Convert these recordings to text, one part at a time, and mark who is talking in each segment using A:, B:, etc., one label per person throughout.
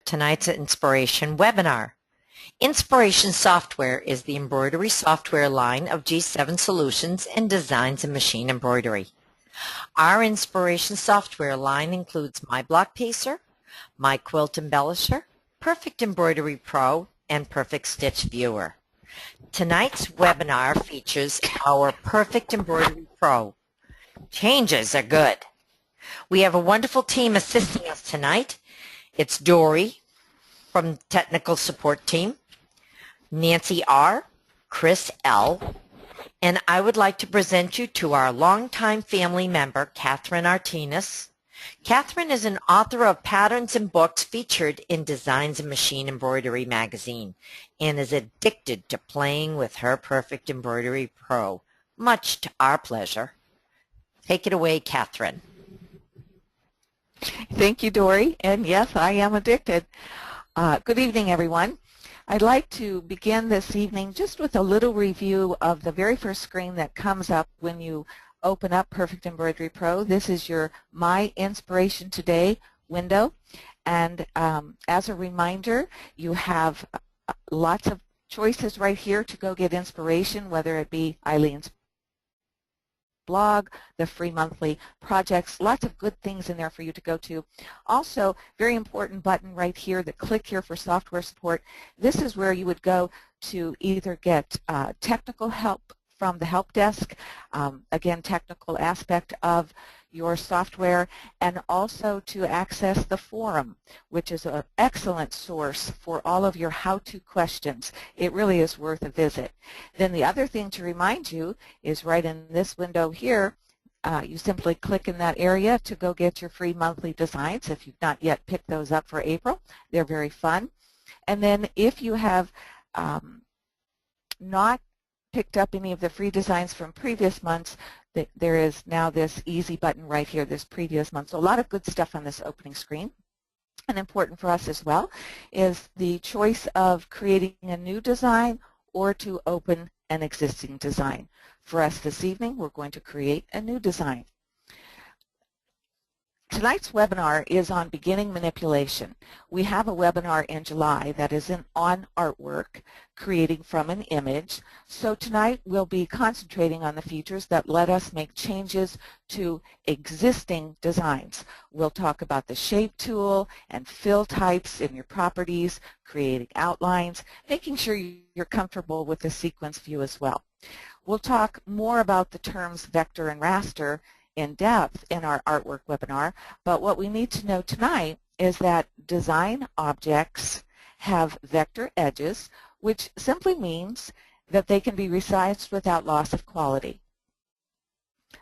A: tonight's Inspiration webinar. Inspiration Software is the embroidery software line of G7 Solutions and Designs in Machine Embroidery. Our Inspiration Software line includes My Block Pacer, My Quilt Embellisher, Perfect Embroidery Pro, and Perfect Stitch Viewer. Tonight's webinar features our Perfect Embroidery Pro. Changes are good. We have a wonderful team assisting us tonight. It's Dory from the Technical Support Team, Nancy R., Chris L., and I would like to present you to our longtime family member, Catherine Artinas. Catherine is an author of patterns and books featured in Designs in Machine Embroidery magazine and is addicted to playing with her Perfect Embroidery Pro, much to our pleasure. Take it away, Catherine.
B: Thank you, Dory, and yes, I am addicted. Good evening, everyone. I'd like to begin this evening just with a little review of the very first screen that comes up when you open up Perfect Embroidery Pro. This is your My Inspiration Today window, and as a reminder, you have lots of choices right here to go get inspiration, whether it be Eileen's blog, the free monthly projects, lots of good things in there for you to go to. Also, very important button right here, the click here for software support. This is where you would go to either get technical help from the help desk, again, technical aspect of your software, and also to access the forum, which is an excellent source for all of your how-to questions. It really is worth a visit. Then the other thing to remind you is right in this window here, you simply click in that area to go get your free monthly designs if you've not yet picked those up for April. They're very fun. And then if you have not picked up any of the free designs from previous months, there is now this easy button right here, this previous month. So a lot of good stuff on this opening screen. And important for us as well is the choice of creating a new design or to open an existing design. For us this evening, we're going to create a new design. Tonight's webinar is on beginning manipulation. We have a webinar in July that is on artwork, creating from an image. So tonight we'll be concentrating on the features that let us make changes to existing designs. We'll talk about the shape tool and fill types in your properties, creating outlines, making sure you're comfortable with the sequence view as well. We'll talk more about the terms vector and raster in depth in our artwork webinar, but what we need to know tonight is that design objects have vector edges, which simply means that they can be resized without loss of quality.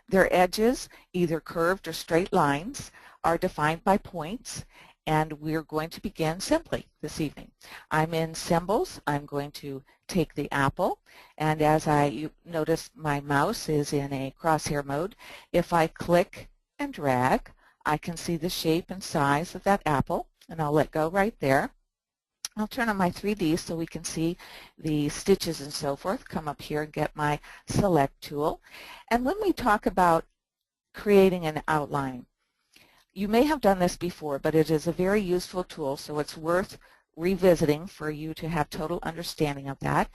B: Their edges, either curved or straight lines, are defined by points, and we're going to begin simply this evening. I'm in symbols. I'm going to take the apple, and as you notice, my mouse is in a crosshair mode. If I click and drag, I can see the shape and size of that apple, and I'll let go right there. I'll turn on my 3D so we can see the stitches and so forth. Come up here and get my select tool. And when we talk about creating an outline, you may have done this before, but it is a very useful tool, so it's worth revisiting for you to have total understanding of that.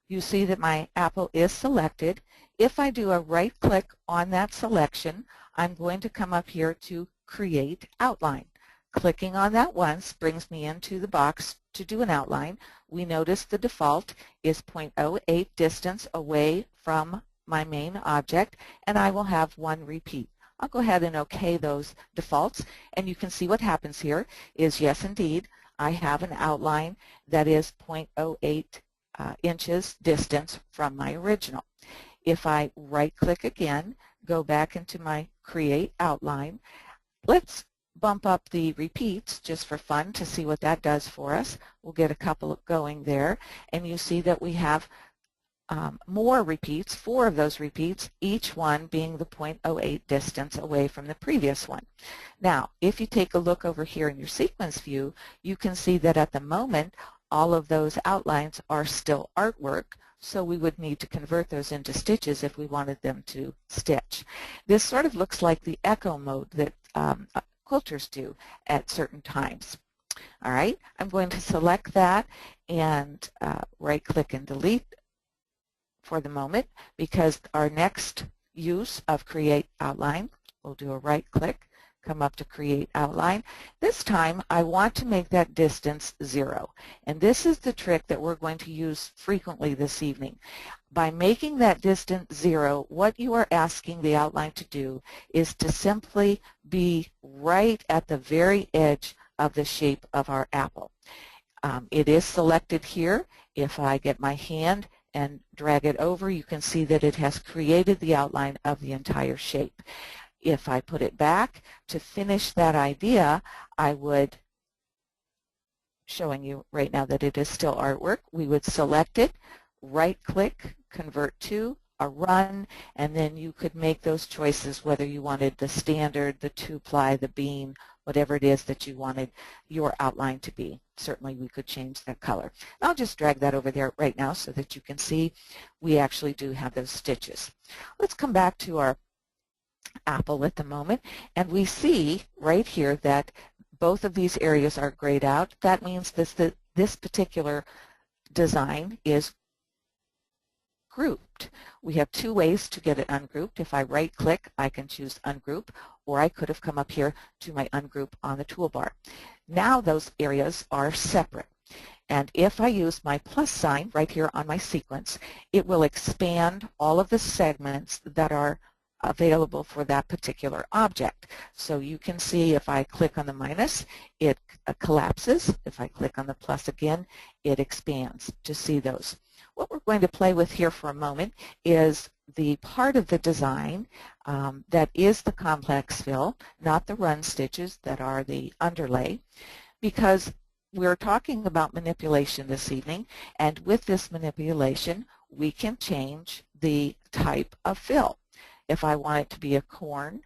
B: You see that my apple is selected. If I do a right click on that selection, I'm going to come up here to create outline. Clicking on that once brings me into the box to do an outline. We notice the default is 0.08 distance away from my main object, and I will have one repeat. I'll go ahead and OK those defaults, and you can see what happens here is, yes, indeed, I have an outline that is 0.08 inches distance from my original. If I right-click again, go back into my Create Outline, let's bump up the repeats just for fun to see what that does for us. We'll get a couple going there, and you see that we have more repeats, 4 of those repeats, each one being the 0.08 distance away from the previous one. Now, if you take a look over here in your sequence view, you can see that at the moment, all of those outlines are still artwork, so we would need to convert those into stitches if we wanted them to stitch. This sort of looks like the echo mode that quilters do at certain times. All right, I'm going to select that and right-click and delete for the moment, because our next use of Create Outline, we'll do a right-click, come up to Create Outline. This time I want to make that distance 0, and this is the trick that we're going to use frequently this evening. By making that distance 0, what you are asking the outline to do is to simply be right at the very edge of the shape of our apple. It is selected here. If I get my hand and drag it over, you can see that it has created the outline of the entire shape. If I put it back to finish that idea, I would, showing you right now that it is still artwork, we would select it, right-click, convert to, a run, and then you could make those choices whether you wanted the standard, the two-ply, the beam, whatever it is that you wanted your outline to be. Certainly we could change that color. I'll just drag that over there right now so that you can see we actually do have those stitches. Let's come back to our apple at the moment, and we see right here that both of these areas are grayed out. That means this particular design is grouped. We have two ways to get it ungrouped. If I right-click, I can choose Ungroup, or I could have come up here to my Ungroup on the toolbar. Now those areas are separate. And if I use my plus sign right here on my sequence, it will expand all of the segments that are available for that particular object. So you can see if I click on the minus, it collapses. If I click on the plus again, it expands to see those. What we're going to play with here for a moment is the part of the design that is the complex fill, not the run stitches that are the underlay, because we're talking about manipulation this evening, and with this manipulation we can change the type of fill. If I want it to be a corn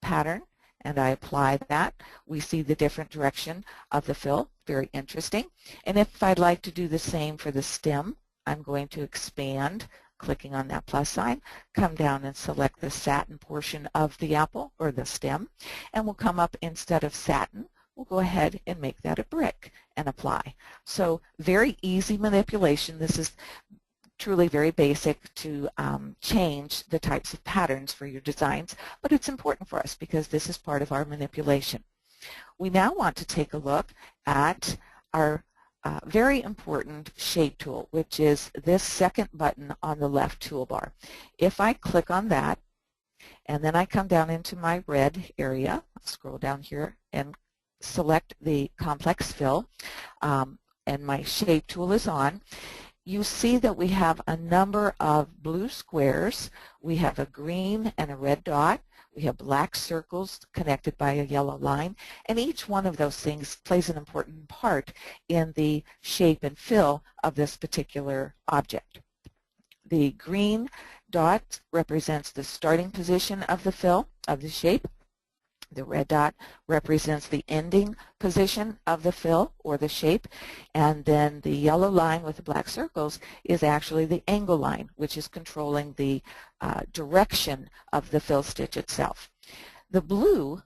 B: pattern and I apply that, we see the different direction of the fill. Very interesting. And if I'd like to do the same for the stem, I'm going to expand, clicking on that plus sign, come down and select the satin portion of the apple or the stem, and we'll come up, instead of satin, we'll go ahead and make that a brick and apply. So very easy manipulation. This is truly very basic to change the types of patterns for your designs, but it's important for us because this is part of our manipulation. We now want to take a look at our very important shape tool, which is this second button on the left toolbar. If I click on that and then I come down into my red area, I'll scroll down here and select the complex fill, and my shape tool is on, you see that we have a number of blue squares. We have a green and a red dot. We have black circles connected by a yellow line, and each one of those things plays an important part in the shape and fill of this particular object. The green dot represents the starting position of the fill, of the shape. The red dot represents the ending position of the fill or the shape, and then the yellow line with the black circles is actually the angle line, which is controlling the direction of the fill stitch itself. The blue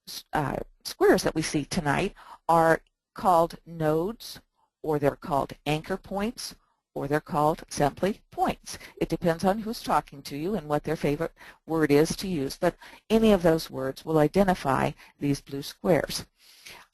B: squares that we see tonight are called nodes, or they're called anchor points, or they're called simply points. It depends on who's talking to you and what their favorite word is to use, but any of those words will identify these blue squares.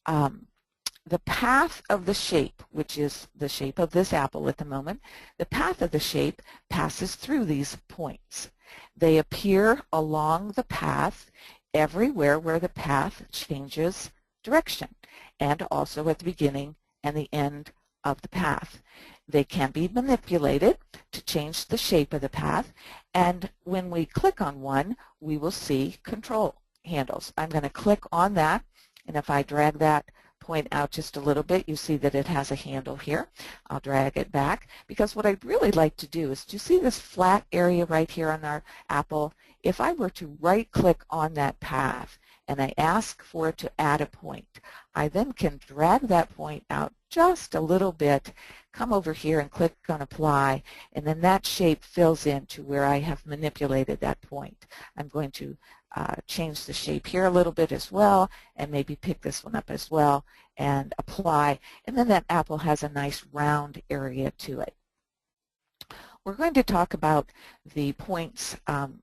B: The path of the shape, which is the shape of this apple at the moment, the path of the shape passes through these points. They appear along the path everywhere where the path changes direction, and also at the beginning and the end of the path. They can be manipulated to change the shape of the path, and when we click on one, we will see control handles. I'm going to click on that, and if I drag that point out just a little bit, you see that it has a handle here. I'll drag it back, because what I'd really like to do is, do you see this flat area right here on our apple? If I were to right-click on that path and I ask for it to add a point, I then can drag that point out just a little bit, come over here and click on apply, and then that shape fills in to where I have manipulated that point. I'm going to change the shape here a little bit as well, and maybe pick this one up as well and apply. And then that apple has a nice round area to it. We're going to talk about the points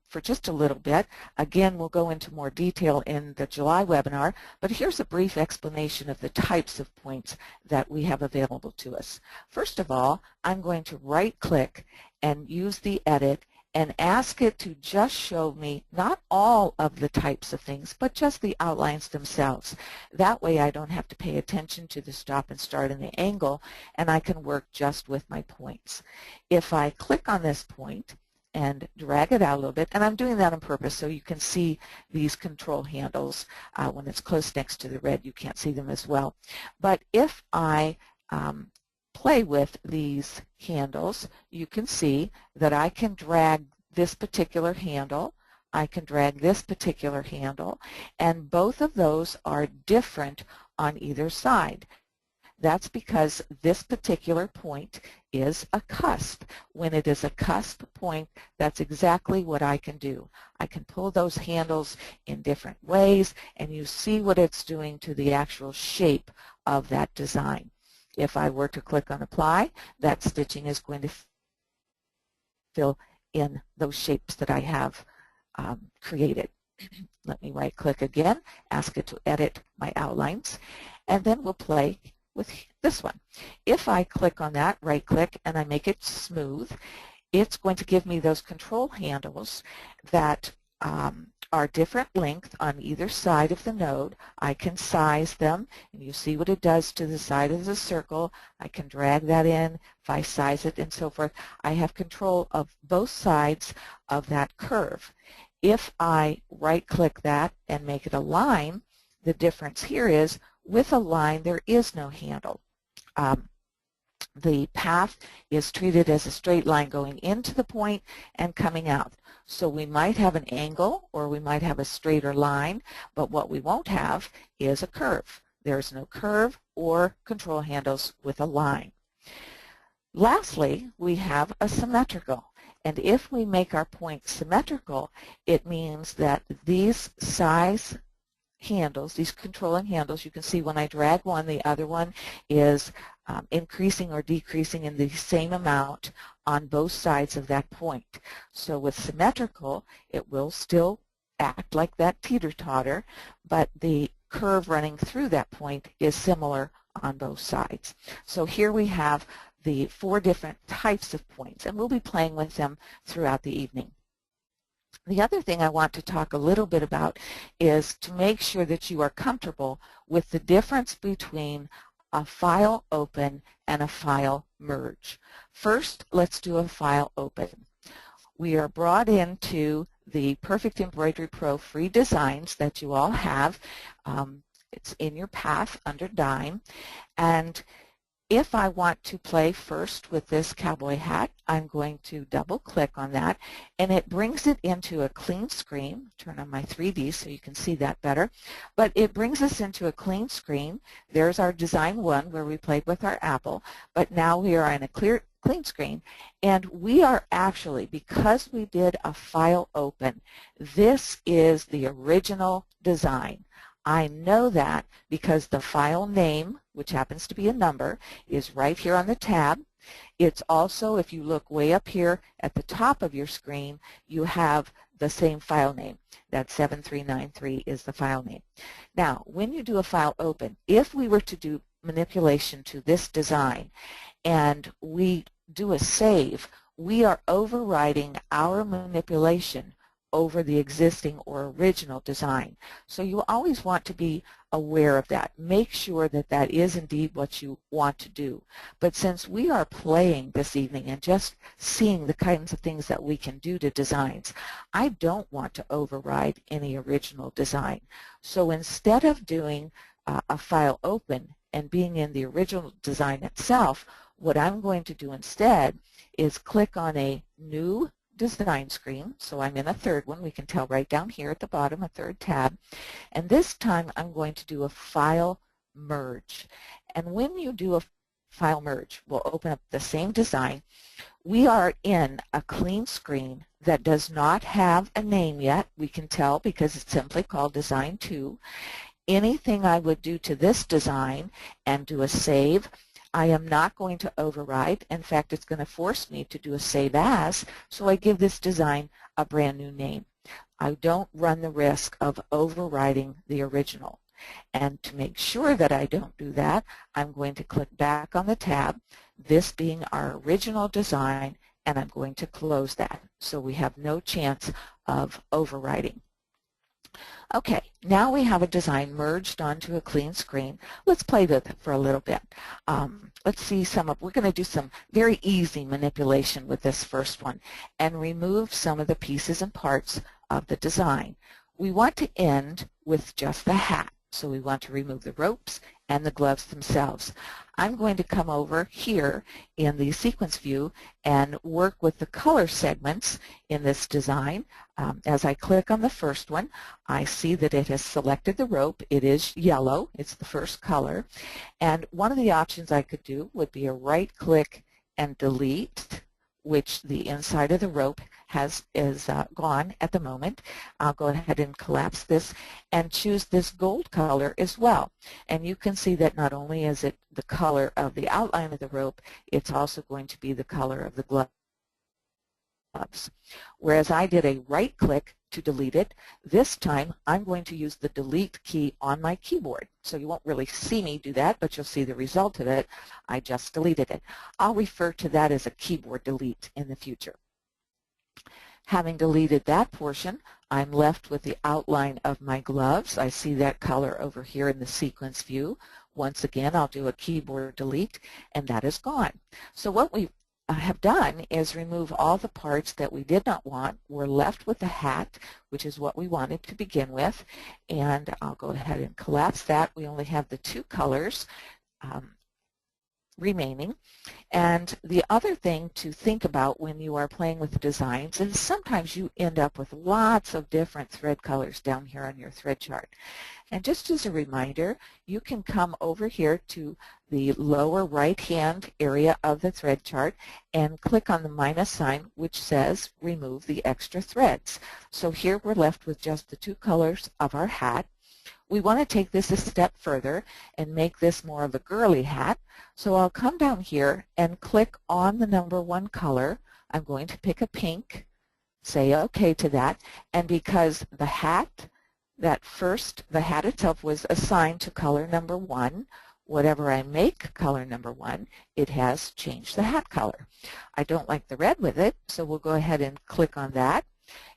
B: for just a little bit. Again, we'll go into more detail in the July webinar, but here's a brief explanation of the types of points that we have available to us. First of all, I'm going to right-click and use the edit and ask it to just show me not all of the types of things, but just the outlines themselves. That way I don't have to pay attention to the stop and start and the angle, and I can work just with my points. If I click on this point and drag it out a little bit, and I'm doing that on purpose so you can see these control handles. When it's close next to the red, you can't see them as well. But if I play with these handles, you can see that I can drag this particular handle, I can drag this particular handle, and both of those are different on either side. That's because this particular point is a cusp. When it is a cusp point, that's exactly what I can do. I can pull those handles in different ways, and you see what it's doing to the actual shape of that design. If I were to click on apply, that stitching is going to fill in those shapes that I have created. Let me right click again, ask it to edit my outlines, and then we'll play with this one. If I click on that, right click, and I make it smooth, it's going to give me those control handles that are different length on either side of the node. I can size them, and you see what it does to the side of the circle. I can drag that in if I size it and so forth. I have control of both sides of that curve. If I right-click that and make it a line, the difference here is with a line there is no handle. The path is treated as a straight line going into the point and coming out. So we might have an angle or we might have a straighter line, but what we won't have is a curve. There's no curve or control handles with a line. Lastly, we have a symmetrical. And if we make our point symmetrical, it means that these size handles, these controlling handles, you can see when I drag one, the other one is increasing or decreasing in the same amount on both sides of that point. So with symmetrical, it will still act like that teeter-totter, but the curve running through that point is similar on both sides. So here we have the 4 different types of points, and we'll be playing with them throughout the evening. The other thing I want to talk a little bit about is to make sure that you are comfortable with the difference between a file open and a file merge. First, let's do a file open. We are brought into the Perfect Embroidery Pro free designs that you all have. It's in your path under Dime, and if I want to play first with this cowboy hat, I'm going to double click on that, and it brings it into a clean screen. Turn on my 3D so you can see that better. But it brings us into a clean screen. There's our design 1 where we played with our apple, but now we are in a clean screen, and we are actually, because we did a file open, this is the original design. I know that because the file name, which happens to be a number, is right here on the tab. It's also, if you look way up here at the top of your screen, you have the same file name. That 7393 is the file name. Now, when you do a file open, if we were to do manipulation to this design and we do a save, we are overriding our manipulation over the existing or original design. So you always want to be aware of that. Make sure that that is indeed what you want to do. But since we are playing this evening and just seeing the kinds of things that we can do to designs, I don't want to override any original design. So instead of doing a file open and being in the original design itself, what I'm going to do instead is click on a new design screen. So I'm in a third one. We can tell right down here at the bottom, a third tab. And this time I'm going to do a file merge. And when you do a File Merge will open up the same design. We are in a clean screen that does not have a name yet. We can tell because it's simply called Design 2. Anything I would do to this design and do a save, I am not going to override. In fact, it's going to force me to do a save as, so I give this design a brand new name. I don't run the risk of overriding the original. And to make sure that I don't do that, I'm going to click back on the tab, this being our original design, and I'm going to close that. So we have no chance of overriding. Okay, now we have a design merged onto a clean screen. Let's play with it for a little bit. Let's see we're going to do some very easy manipulation with this first one and remove some of the pieces and parts of the design. We want to end with just the hat. So we want to remove the ropes and the gloves themselves. I'm going to come over here in the sequence view and work with the color segments in this design. As I click on the first one, I see that it has selected the rope. It is yellow. It's the first color. And one of the options I could do would be a right click and delete, which the inside of the rope is gone at the moment. I'll go ahead and collapse this and choose this gold color as well. And you can see that not only is it the color of the outline of the rope, it's also going to be the color of the gloves. Whereas I did a right click to delete it, this time I'm going to use the delete key on my keyboard. So you won't really see me do that, but you'll see the result of it. I just deleted it. I'll refer to that as a keyboard delete in the future. Having deleted that portion, I'm left with the outline of my gloves. I see that color over here in the sequence view. Once again, I'll do a keyboard delete, and that is gone. So what we have done is remove all the parts that we did not want. We're left with the hat, which is what we wanted to begin with, and I'll go ahead and collapse that. We only have the two colors remaining. And the other thing to think about when you are playing with designs is sometimes you end up with lots of different thread colors down here on your thread chart. And just as a reminder, you can come over here to the lower right-hand area of the thread chart and click on the minus sign, which says remove the extra threads. So here we're left with just the two colors of our hat. We want to take this a step further and make this more of a girly hat. So I'll come down here and click on the number 1 color. I'm going to pick a pink, say OK to that, and because the hat, the hat itself was assigned to color number 1, whatever I make color number 1, it has changed the hat color. I don't like the red with it, so we'll go ahead and click on that.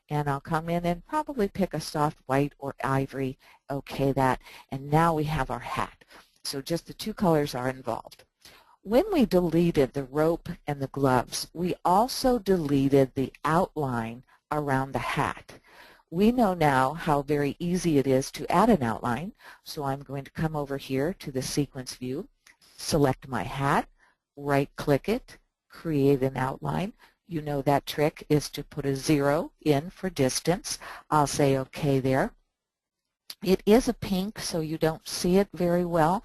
B: And I'll come in and probably pick a soft white or ivory, OK that, and now we have our hat. So just the two colors are involved. When we deleted the rope and the gloves, we also deleted the outline around the hat. We know now how very easy it is to add an outline, so I'm going to come over here to the sequence view, select my hat, right-click it, create an outline. You know that trick is to put a 0 in for distance. I'll say OK there. It is a pink, so you don't see it very well.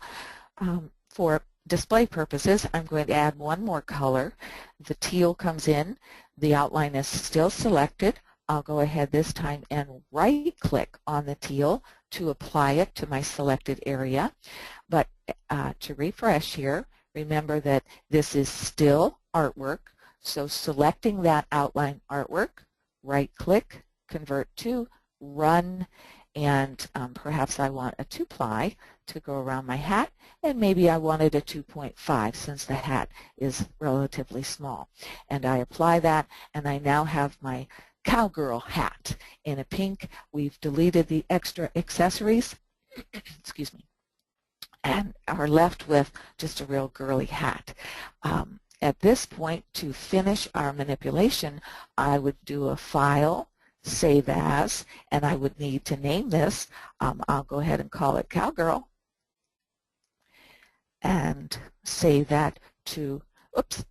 B: For display purposes, I'm going to add one more color. The teal comes in. The outline is still selected. I'll go ahead this time and right-click on the teal to apply it to my selected area. But to refresh here, remember that this is still artwork. So selecting that outline artwork, right-click, convert to, run, and perhaps I want a 2-ply to go around my hat, and maybe I wanted a 2.5 since the hat is relatively small. And I apply that, and I now have my cowgirl hat in a pink. We've deleted the extra accessories, excuse me, and are left with just a real girly hat. At this point, to finish our manipulation, I would do a File, Save As, and I would need to name this. I'll go ahead and call it Cowgirl and save that to, oops,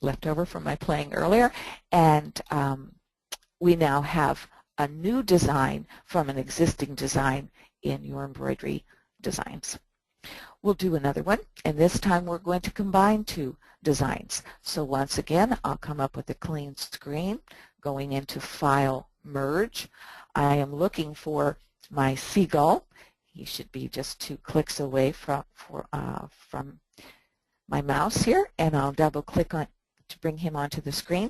B: left over from my playing earlier, and we now have a new design from an existing design in your embroidery designs. We'll do another one, and this time we're going to combine two designs. So once again, I'll come up with a clean screen, going into File, Merge. I am looking for my seagull. He should be just 2 clicks away from my mouse here, and I'll double click on to bring him onto the screen.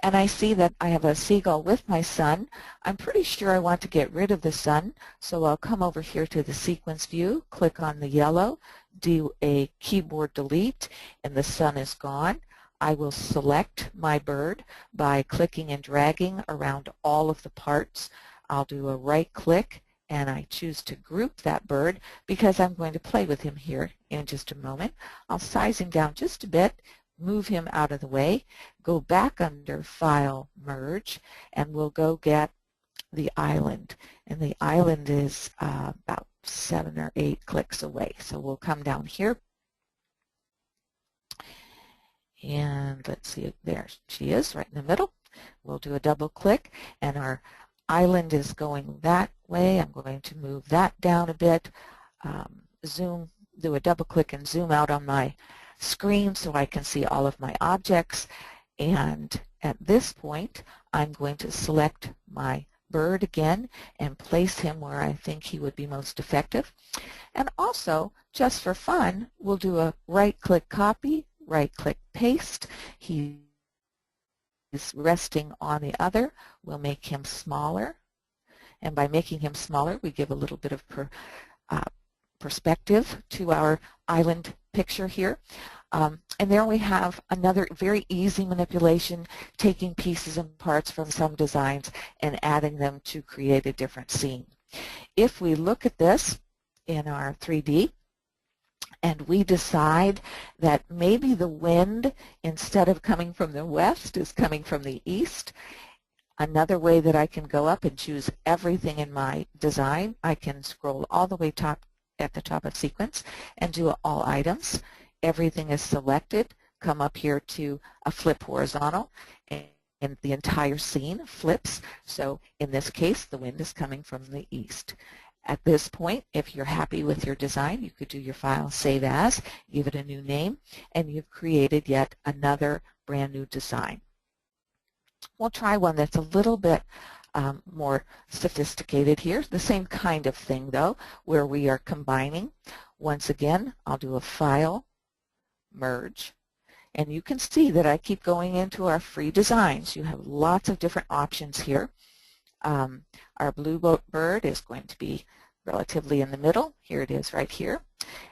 B: And I see that I have a seagull with my sun. I'm pretty sure I want to get rid of the sun, so I'll come over here to the sequence view, click on the yellow, do a keyboard delete, and the sun is gone. I will select my bird by clicking and dragging around all of the parts. I'll do a right click and I choose to group that bird because I'm going to play with him here in just a moment. I'll size him down just a bit, move him out of the way, go back under File, Merge, and we'll go get the island. And the island is about 7 or 8 clicks away. So we'll come down here, and let's see, there she is right in the middle. We'll do a double click, and our island is going that way. I'm going to move that down a bit, zoom, do a double click and zoom out on my screen so I can see all of my objects. And at this point, I'm going to select my bird again and place him where I think he would be most effective. And also, just for fun, we'll do a right-click copy, right-click paste. He is resting on the other. We'll make him smaller. And by making him smaller, we give a little bit of perspective to our island picture here. And there we have another very easy manipulation, taking pieces and parts from some designs and adding them to create a different scene. If we look at this in our 3D and we decide that maybe the wind, instead of coming from the west, is coming from the east, another way that I can go up and choose everything in my design, I can scroll all the way at the top of sequence and do all items. Everything is selected, come up here to a flip horizontal, and the entire scene flips. So in this case, the wind is coming from the east. At this point, if you're happy with your design, you could do your file, save as, give it a new name, and you've created yet another brand new design. We'll try one that's a little bit more sophisticated here. The same kind of thing, though, where we are combining. Once again, I'll do a File, Merge, and you can see that I keep going into our free designs. You have lots of different options here. Our blue bird is going to be relatively in the middle. Here it is right here.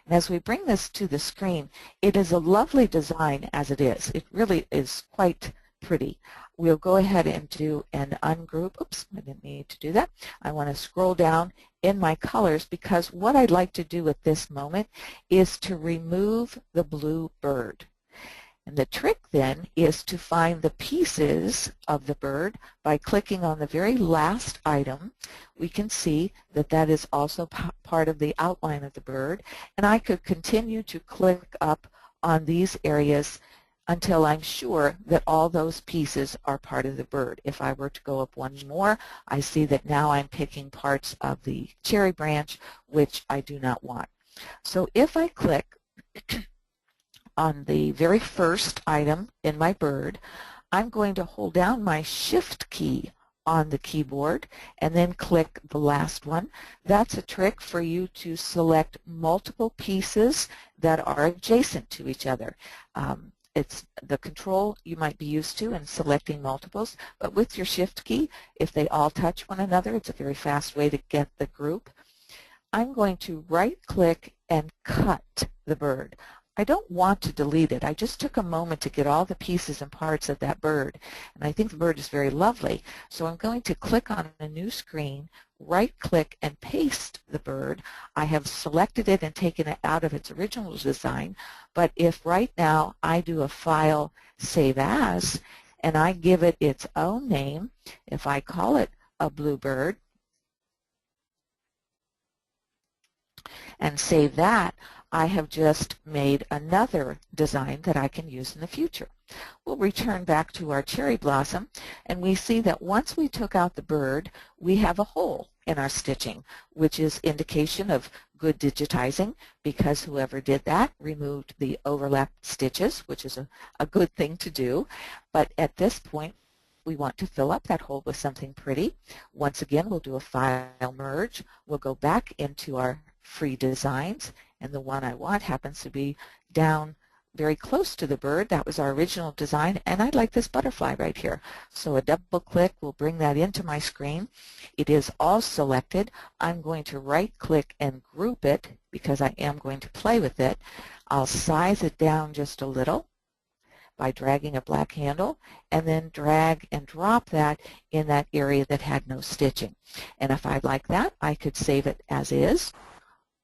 B: And as we bring this to the screen, it is a lovely design as it is. It really is quite pretty. We'll go ahead and do an ungroup. Oops, I didn't need to do that. I want to scroll down in my colors because what I'd like to do at this moment is to remove the blue bird. And the trick then is to find the pieces of the bird by clicking on the very last item. We can see that that is also part of the outline of the bird, and I could continue to click up on these areas until I'm sure that all those pieces are part of the bird. If I were to go up one more, I see that now I'm picking parts of the cherry branch, which I do not want. So if I click on the very first item in my bird, I'm going to hold down my Shift key on the keyboard and then click the last one. That's a trick for you to select multiple pieces that are adjacent to each other. It's the control you might be used to in selecting multiples, but with your Shift key, if they all touch one another, it's a very fast way to get the group. I'm going to right-click and cut the bird. I don't want to delete it. I just took a moment to get all the pieces and parts of that bird, and I think the bird is very lovely. So I'm going to click on a new screen, right-click and paste the bird. I have selected it and taken it out of its original design, but if right now I do a File, Save As, and I give it its own name, if I call it a bluebird, and save that, I have just made another design that I can use in the future. We'll return back to our cherry blossom, and we see that once we took out the bird, we have a hole in our stitching, which is indication of good digitizing, because whoever did that removed the overlapped stitches, which is a good thing to do. But at this point, we want to fill up that hole with something pretty. Once again, we'll do a file merge. We'll go back into our free designs, and the one I want happens to be down very close to the bird. That was our original design, and I'd like this butterfly right here. So a double click will bring that into my screen. It is all selected. I'm going to right click and group it because I am going to play with it. I'll size it down just a little by dragging a black handle, and then drag and drop that in that area that had no stitching. And if I'd like that, I could save it as is,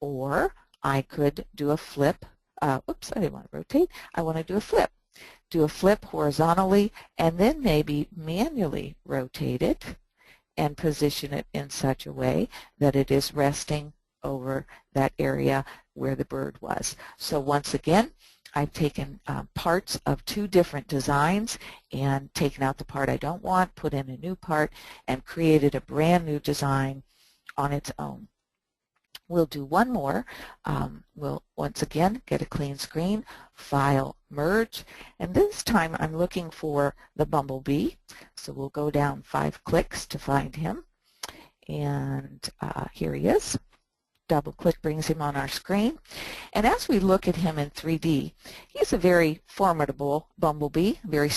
B: or I could do a flip. Oops, I didn't want to rotate. I want to do a flip. Do a flip horizontally, and then maybe manually rotate it and position it in such a way that it is resting over that area where the bird was. So once again, I've taken parts of two different designs and taken out the part I don't want, put in a new part, and created a brand new design on its own. We'll do one more. We'll once again get a clean screen, file, merge, and this time I'm looking for the bumblebee. So we'll go down 5 clicks to find him, and here he is. Double click brings him on our screen, and as we look at him in 3D, he's a very formidable bumblebee, very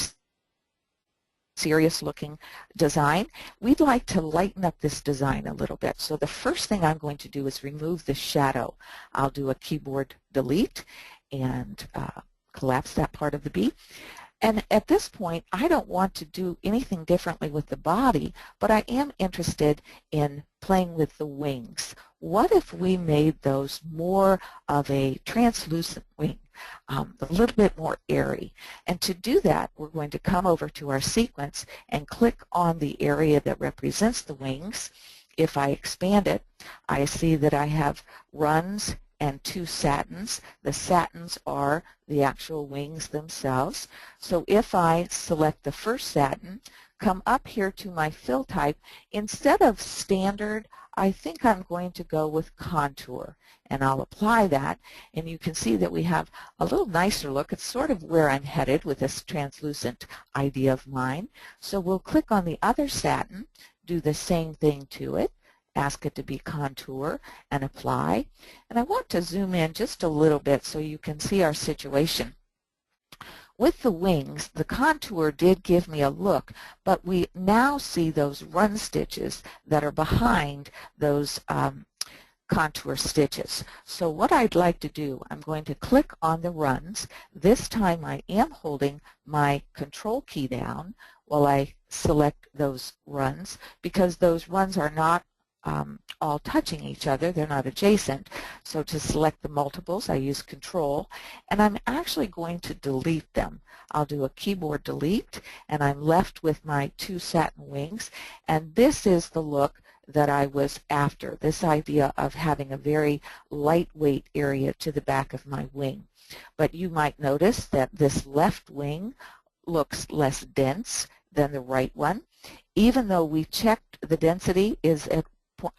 B: serious looking design. We'd like to lighten up this design a little bit. So the first thing I'm going to do is remove the shadow. I'll do a keyboard delete and collapse that part of the bee. And at this point, I don't want to do anything differently with the body, but I am interested in playing with the wings. What if we made those more of a translucent wing, a little bit more airy? And to do that, we're going to come over to our sequence and click on the area that represents the wings. If I expand it, I see that I have runs and 2 satins. The satins are the actual wings themselves. So if I select the first satin, come up here to my fill type, instead of standard, I think I'm going to go with contour, and I'll apply that, and you can see that we have a little nicer look. It's sort of where I'm headed with this translucent idea of mine. So we'll click on the other satin, do the same thing to it, ask it to be contour, and apply. And I want to zoom in just a little bit so you can see our situation. With the wings, the contour did give me a look, but we now see those run stitches that are behind those contour stitches. So what I'd like to do, I'm going to click on the runs. This time I am holding my control key down while I select those runs, because those runs are not all touching each other. They're not adjacent. So to select the multiples, I use Control, and I'm actually going to delete them. I'll do a keyboard delete, and I'm left with my 2 satin wings, and this is the look that I was after, this idea of having a very lightweight area to the back of my wing. But you might notice that this left wing looks less dense than the right one. Even though we checked the density is at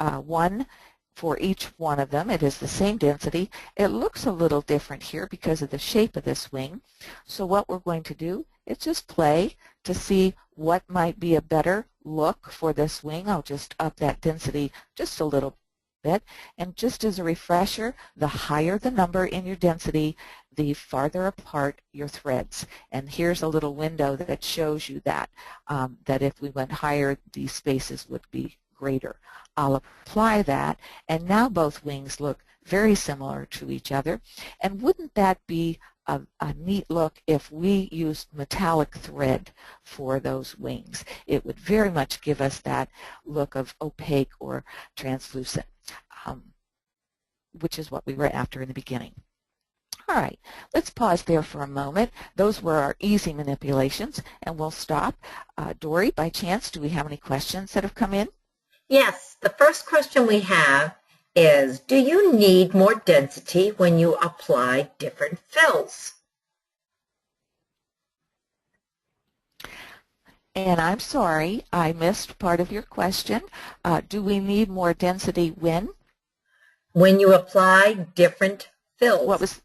B: 1 for each one of them, it is the same density. It looks a little different here because of the shape of this wing. So what we're going to do is just play to see what might be a better look for this wing. I'll just up that density just a little bit. And just as a refresher, the higher the number in your density, the farther apart your threads. And here's a little window that shows you that, that if we went higher, these spaces would be greater. I'll apply that, and now both wings look very similar to each other. And wouldn't that be a neat look if we used metallic thread for those wings? It would very much give us that look of opaque or translucent, which is what we were after in the beginning. All right, let's pause there for a moment. Those were our easy manipulations, and we'll stop. Dory, by chance, do we have any questions that have come in?
A: Yes, the first question we have is, do you need more density when you apply different fills?
B: And I'm sorry, I missed part of your question. Do we need more density when?
A: When you apply different fills.
B: What was?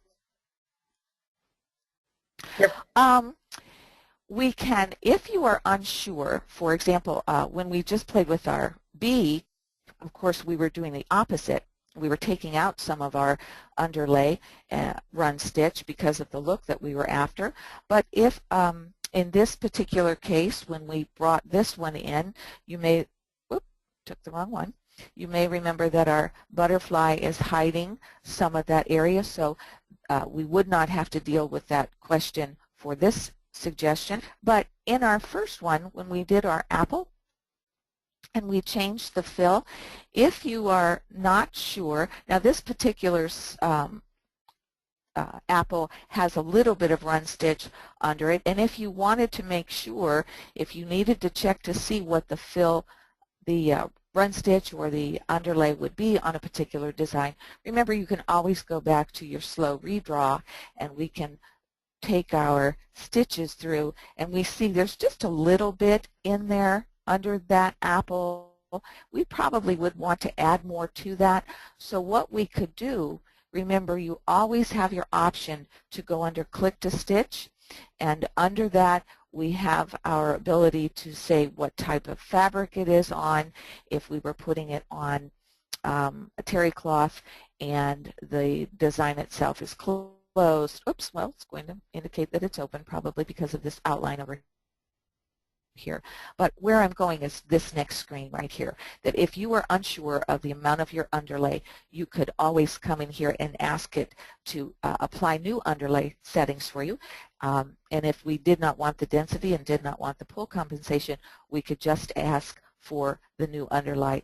B: We can, if you are unsure, for example, when we just played with our B, of course we were doing the opposite. We were taking out some of our underlay run stitch because of the look that we were after. But if in this particular case, when we brought this one in, you may, whoop, took the wrong one. You may remember that our butterfly is hiding some of that area, so we would not have to deal with that question for this suggestion. But in our first one, when we did our apple, and we changed the fill, if you are not sure, now this particular apple has a little bit of run stitch under it, and if you wanted to make sure, if you needed to check to see what the fill, the run stitch or the underlay would be on a particular design, remember you can always go back to your slow redraw and we can take our stitches through and we see there's just a little bit in there under that apple. We probably would want to add more to that. So what we could do, remember you always have your option to go under click to stitch, and under that we have our ability to say what type of fabric it is on, if we were putting it on a terry cloth and the design itself is closed. Oops, well, it's going to indicate that it's open probably because of this outline over here. But where I'm going is this next screen right here, that if you were unsure of the amount of your underlay, you could always come in here and ask it to apply new underlay settings for you. And if we did not want the density and did not want the pull compensation, we could just ask for the new underlay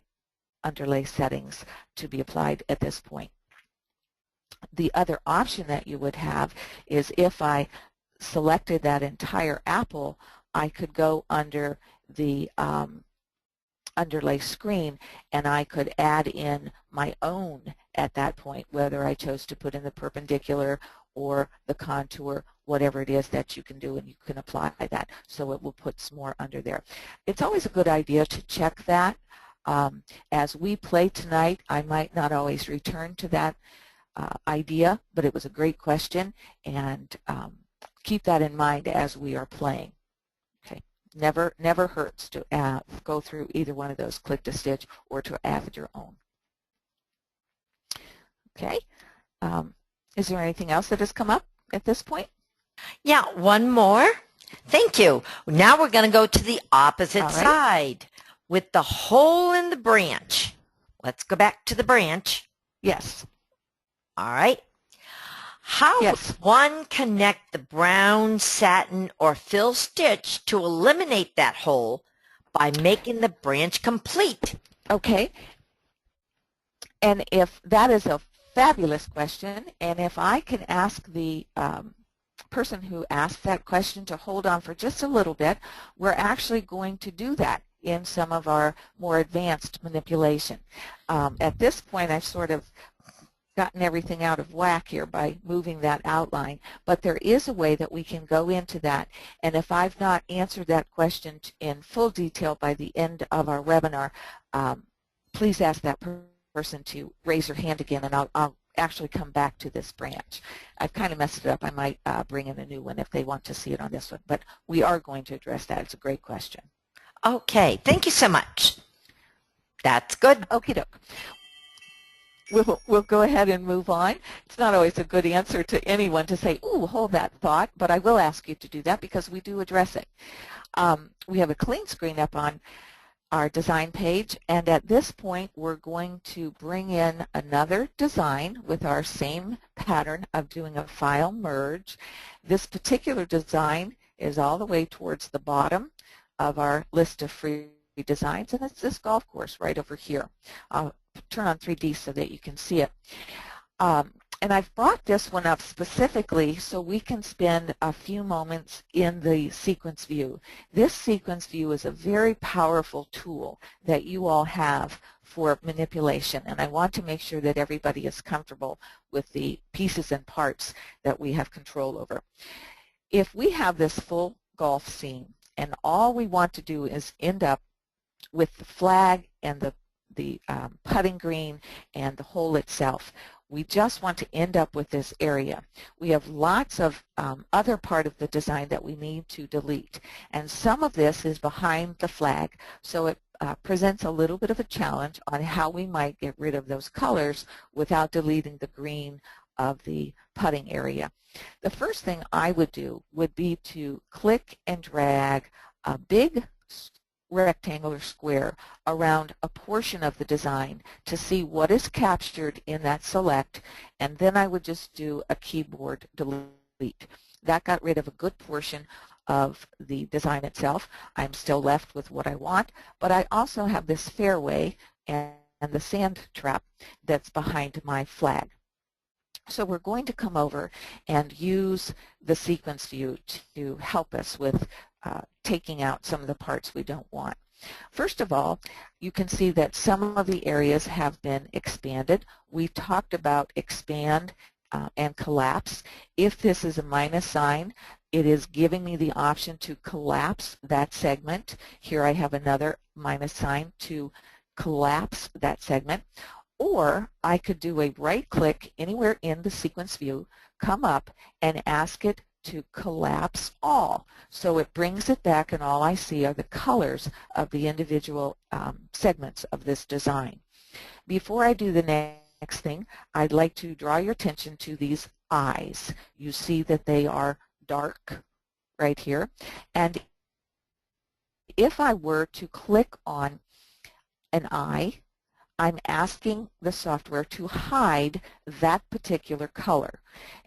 B: settings to be applied at this point. The other option that you would have is if I selected that entire apple, I could go under the underlay screen and I could add in my own at that point, whether I chose to put in the perpendicular or the contour, whatever it is that you can do, and you can apply that so it will put some more under there. It's always a good idea to check that. As we play tonight, I might not always return to that idea, but it was a great question, and keep that in mind as we are playing. Okay, never hurts to go through either one of those, click to stitch or to add your own. Okay, is there anything else that has come up at this point?
A: Yeah, one more. Thank you. Now we're going to go to the opposite side with the hole in the branch. Let's go back to the branch.
B: Yes.
A: All right. How would one connect the brown satin or fill stitch to eliminate that hole by making the branch complete?
B: Okay. And if that is a fabulous question, and if I can ask the person who asked that question to hold on for just a little bit, we're actually going to do that in some of our more advanced manipulation. At this point, I've sort of gotten everything out of whack here by moving that outline, but there is a way that we can go into that, and if I've not answered that question in full detail by the end of our webinar, please ask that person to raise their hand again, and I'll actually come back to this branch. I've kind of messed it up. I might bring in a new one if they want to see it on this one, but we are going to address that. It's a great question.
A: Okay, thank you so much. That's good.
B: Okie doke. We'll go ahead and move on. It's not always a good answer to anyone to say, ooh, hold that thought, but I will ask you to do that because we do address it. We have a clean screen up on our design page, and at this point we're going to bring in another design with our same pattern of doing a file merge. This particular design is all the way towards the bottom of our list of free designs, and it's this golf course right over here. I'll turn on 3D so that you can see it. And I've brought this one up specifically so we can spend a few moments in the sequence view. This sequence view is a very powerful tool that you all have for manipulation, and I want to make sure that everybody is comfortable with the pieces and parts that we have control over. If we have this full golf scene and all we want to do is end up with the flag and the putting green and the hole itself. We just want to end up with this area. We have lots of other part of the design that we need to delete, and some of this is behind the flag, so it presents a little bit of a challenge on how we might get rid of those colors without deleting the green of the putting area. The first thing I would do would be to click and drag a big rectangular square around a portion of the design to see what is captured in that select, and then I would just do a keyboard delete. That got rid of a good portion of the design itself. I'm still left with what I want, but I also have this fairway and the sand trap that's behind my flag. So we're going to come over and use the sequence view to help us with taking out some of the parts we don't want. First of all, you can see that some of the areas have been expanded. We talked about expand and collapse. If this is a minus sign, it is giving me the option to collapse that segment. Here I have another minus sign to collapse that segment. Or I could do a right click anywhere in the sequence view, come up and ask it to collapse all. So it brings it back and all I see are the colors of the individual segments of this design. Before I do the next thing, I'd like to draw your attention to these eyes. You see that they are dark right here. And if I were to click on an eye, I'm asking the software to hide that particular color.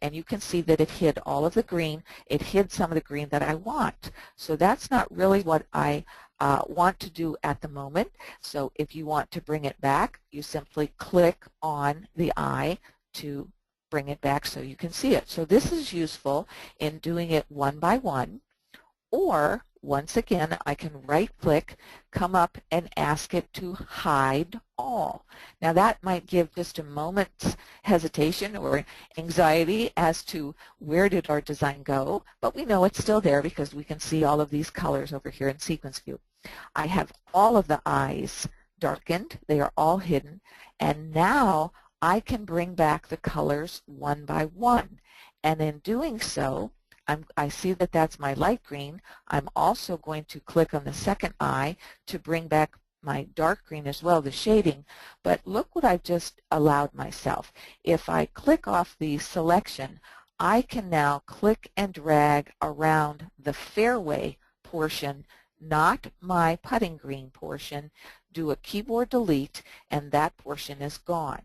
B: And you can see that it hid all of the green. It hid some of the green that I want. So that's not really what I want to do at the moment. So if you want to bring it back, you simply click on the eye to bring it back so you can see it. So this is useful in doing it one by one. Or, once again, I can right-click, come up, and ask it to hide all. Now that might give just a moment's hesitation or anxiety as to where did our design go, but we know it's still there because we can see all of these colors over here in sequence view. I have all of the eyes darkened. They are all hidden, and now I can bring back the colors one by one. And in doing so, I see that that's my light green. I'm also going to click on the second eye to bring back my dark green as well, the shading. But look what I've just allowed myself. If I click off the selection, I can now click and drag around the fairway portion, not my putting green portion, do a keyboard delete, and that portion is gone.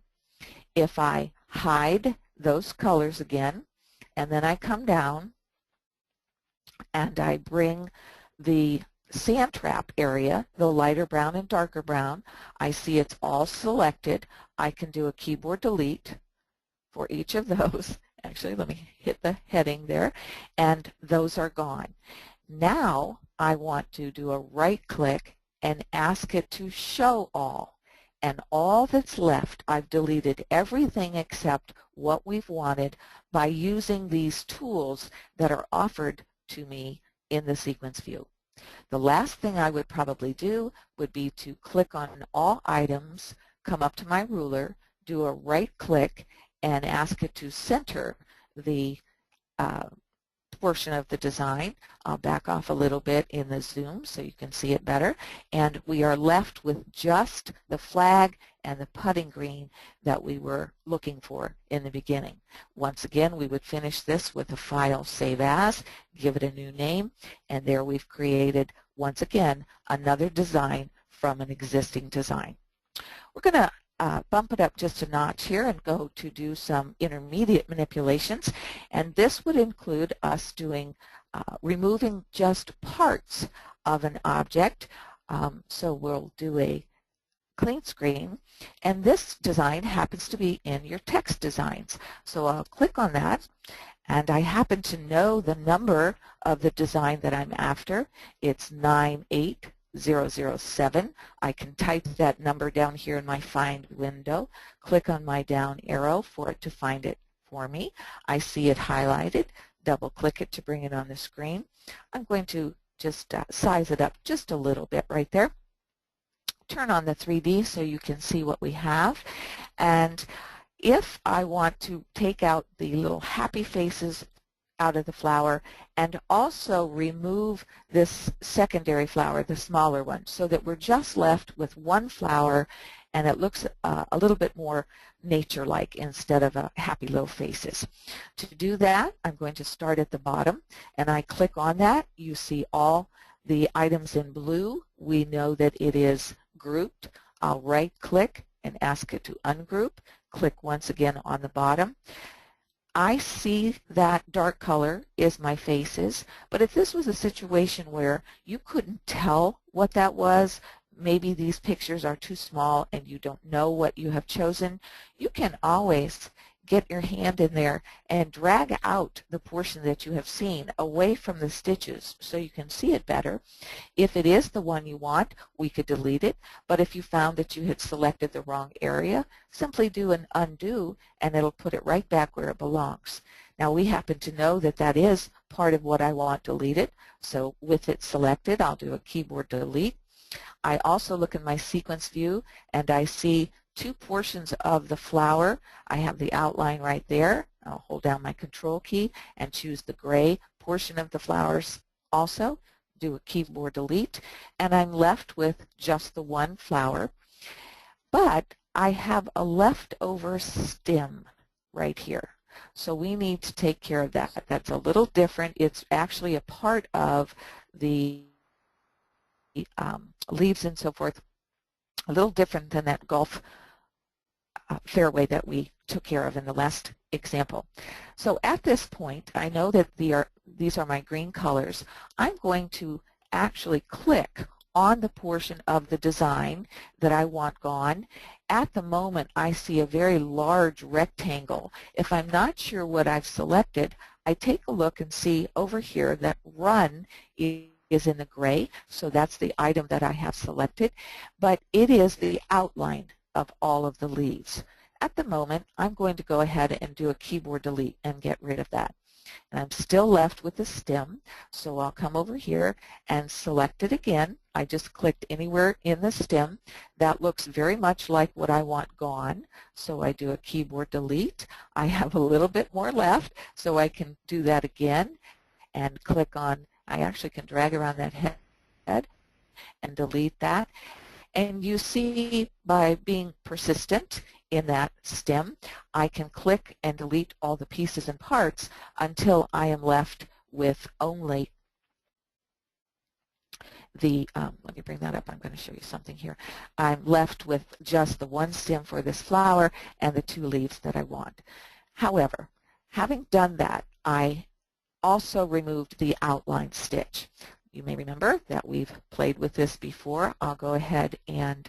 B: If I hide those colors again, and then I come down, and I bring the sand trap area, the lighter brown and darker brown. I see it's all selected. I can do a keyboard delete for each of those. Actually, let me hit the heading there, and those are gone. Now I want to do a right click and ask it to show all. And all that's left, I've deleted everything except what we've wanted by using these tools that are offered to me in the sequence view. The last thing I would probably do would be to click on all items, come up to my ruler, do a right click, and ask it to center the portion of the design. I'll back off a little bit in the zoom so you can see it better, and we are left with just the flag and the putting green that we were looking for in the beginning. Once again, we would finish this with a file save as, give it a new name, and there we've created, once again, another design from an existing design. We're going to bump it up just a notch here and go to do some intermediate manipulations, and this would include us doing removing just parts of an object. So we'll do a clean screen, and this design happens to be in your text designs. So I'll click on that, and I happen to know the number of the design that I'm after. It's 98007. I can type that number down here in my Find window, click on my down arrow for it to find it for me. I see it highlighted, double click it to bring it on the screen. I'm going to just size it up just a little bit right there. Turn on the 3D so you can see what we have. And if I want to take out the little happy faces out of the flower and also remove this secondary flower, the smaller one, so that we're just left with one flower and it looks a little bit more nature-like instead of happy little faces. To do that, I'm going to start at the bottom and I click on that. You see all the items in blue. We know that it is grouped. I'll right-click and ask it to ungroup. Click once again on the bottom. I see that dark color is my faces, but if this was a situation where you couldn't tell what that was, maybe these pictures are too small and you don't know what you have chosen, you can always get your hand in there and drag out the portion that you have seen away from the stitches so you can see it better. If it is the one you want, we could delete it, but if you found that you had selected the wrong area, simply do an undo and it'll put it right back where it belongs. Now we happen to know that that is part of what I want deleted, so with it selected, I'll do a keyboard delete. I also look in my sequence view and I see two portions of the flower. I have the outline right there. I'll hold down my control key and choose the gray portion of the flowers also, do a keyboard delete, and I'm left with just the one flower. But I have a leftover stem right here. So we need to take care of that. That's a little different. It's actually a part of the leaves and so forth, a little different than that golf fairway that we took care of in the last example. So at this point, I know that these are my green colors. I'm going to actually click on the portion of the design that I want gone. At the moment, I see a very large rectangle. If I'm not sure what I've selected, I take a look and see over here that run is in the gray, so that's the item that I have selected, but it is the outline of all of the leaves. At the moment, I'm going to go ahead and do a keyboard delete and get rid of that. And I'm still left with the stem, so I'll come over here and select it again. I just clicked anywhere in the stem. That looks very much like what I want gone, so I do a keyboard delete. I have a little bit more left, so I can do that again and click on, I actually can drag around that head and delete that. And you see, by being persistent in that stem, I can click and delete all the pieces and parts until I am left with only the, let me bring that up, I'm going to show you something here. I'm left with just the one stem for this flower and the two leaves that I want. However, having done that, I also removed the outline stitch. You may remember that we've played with this before. I'll go ahead and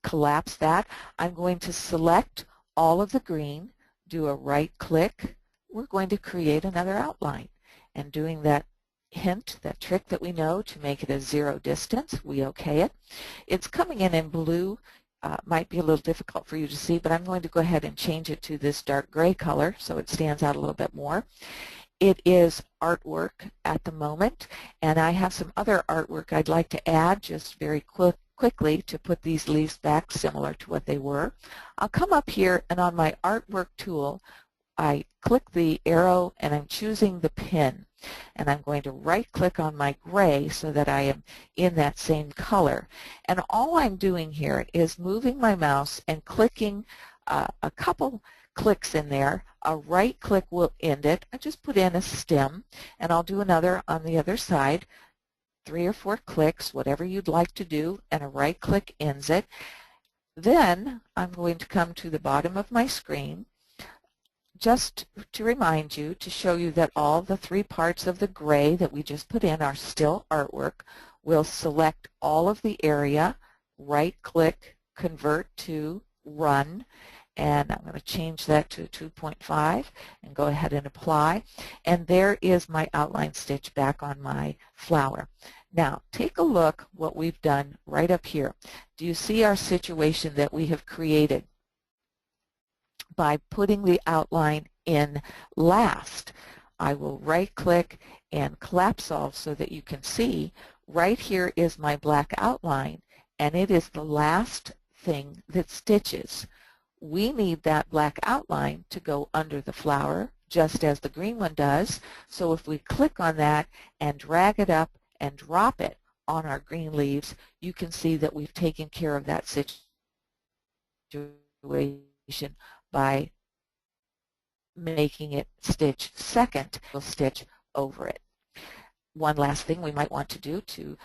B: collapse that. I'm going to select all of the green, do a right click. We're going to create another outline. And doing that hint, that trick that we know to make it a zero distance, we OK it. It's coming in blue. Might be a little difficult for you to see, but I'm going to go ahead and change it to this dark gray color so it stands out a little bit more. It is artwork at the moment, and I have some other artwork I'd like to add just very quickly to put these leaves back similar to what they were. I'll come up here, and on my artwork tool, I click the arrow and I'm choosing the pin, and I'm going to right click on my gray so that I am in that same color. And all I'm doing here is moving my mouse and clicking a couple clicks in there. A right click will end it. I just put in a stem, and I'll do another on the other side. 3 or 4 clicks, whatever you'd like to do, and a right click ends it. Then I'm going to come to the bottom of my screen just to remind you, to show you that all the 3 parts of the gray that we just put in are still artwork. We'll select all of the area, right click, convert to run, and I'm going to change that to 2.5 and go ahead and apply. And there is my outline stitch back on my flower. Now take a look what we've done right up here. Do you see our situation that we have created by putting the outline in last? I will right click and collapse all so that you can see right here is my black outline, and it is the last thing that stitches. We need that black outline to go under the flower, just as the green one does. So if we click on that and drag it up and drop it on our green leaves, you can see that we've taken care of that situation by making it stitch second. We'll stitch over it. One last thing we might want to do to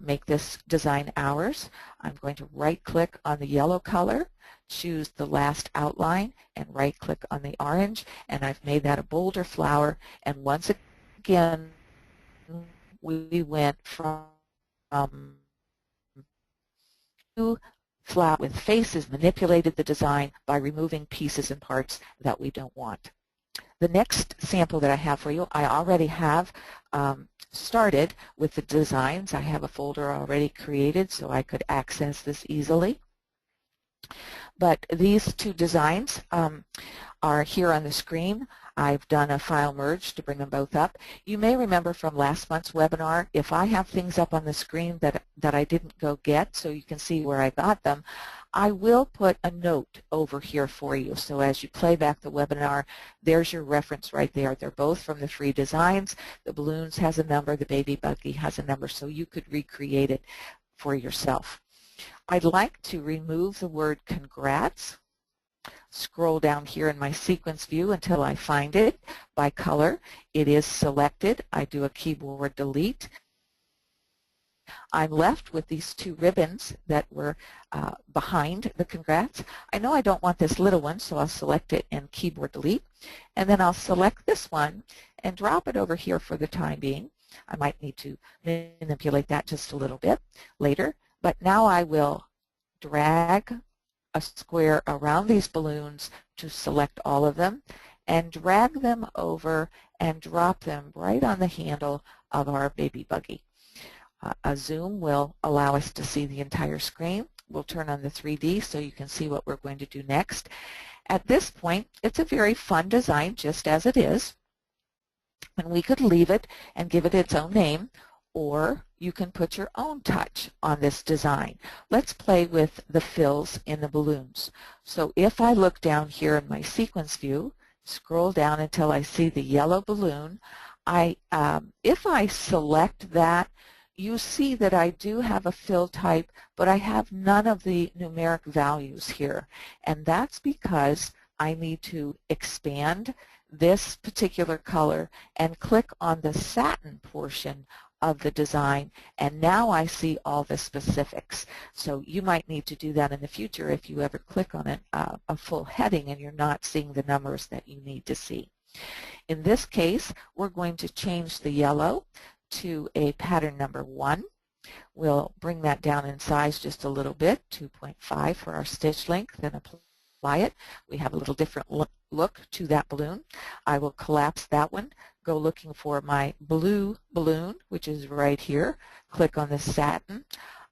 B: make this design ours, I'm going to right-click on the yellow color, choose the last outline, and right-click on the orange, and I've made that a bolder flower. And once again, we went from two flower with faces, manipulated the design by removing pieces and parts that we don't want. The next sample that I have for you, I already have started with the designs. I have a folder already created so I could access this easily. But these two designs are here on the screen. I've done a file merge to bring them both up. You may remember from last month's webinar, if I have things up on the screen that I didn't go get so you can see where I got them, I will put a note over here for you. So as you play back the webinar, there's your reference right there. They're both from the free designs. The balloons has a number, the baby buggy has a number, so you could recreate it for yourself. I'd like to remove the word congrats. Scroll down here in my sequence view until I find it by color. It is selected. I do a keyboard delete. I'm left with these two ribbons that were behind the congrats. I know I don't want this little one, so I'll select it and keyboard delete. And then I'll select this one and drop it over here for the time being. I might need to manipulate that just a little bit later. But now I will drag a square around these balloons to select all of them and drag them over and drop them right on the handle of our baby buggy. A zoom will allow us to see the entire screen. We'll turn on the 3D so you can see what we're going to do next. At this point, it's a very fun design just as it is, and we could leave it and give it its own name, or you can put your own touch on this design. Let's play with the fills in the balloons. So if I look down here in my sequence view, scroll down until I see the yellow balloon, if I select that, you see that I do have a fill type, but I have none of the numeric values here. And that's because I need to expand this particular color and click on the satin portion of the design, and now I see all the specifics. So you might need to do that in the future if you ever click on a full heading and you're not seeing the numbers that you need to see. In this case, we're going to change the yellow to a pattern number 1. We'll bring that down in size just a little bit, 2.5 for our stitch length, and apply it. We have a little different look to that balloon. I will collapse that one, go looking for my blue balloon, which is right here. Click on the satin.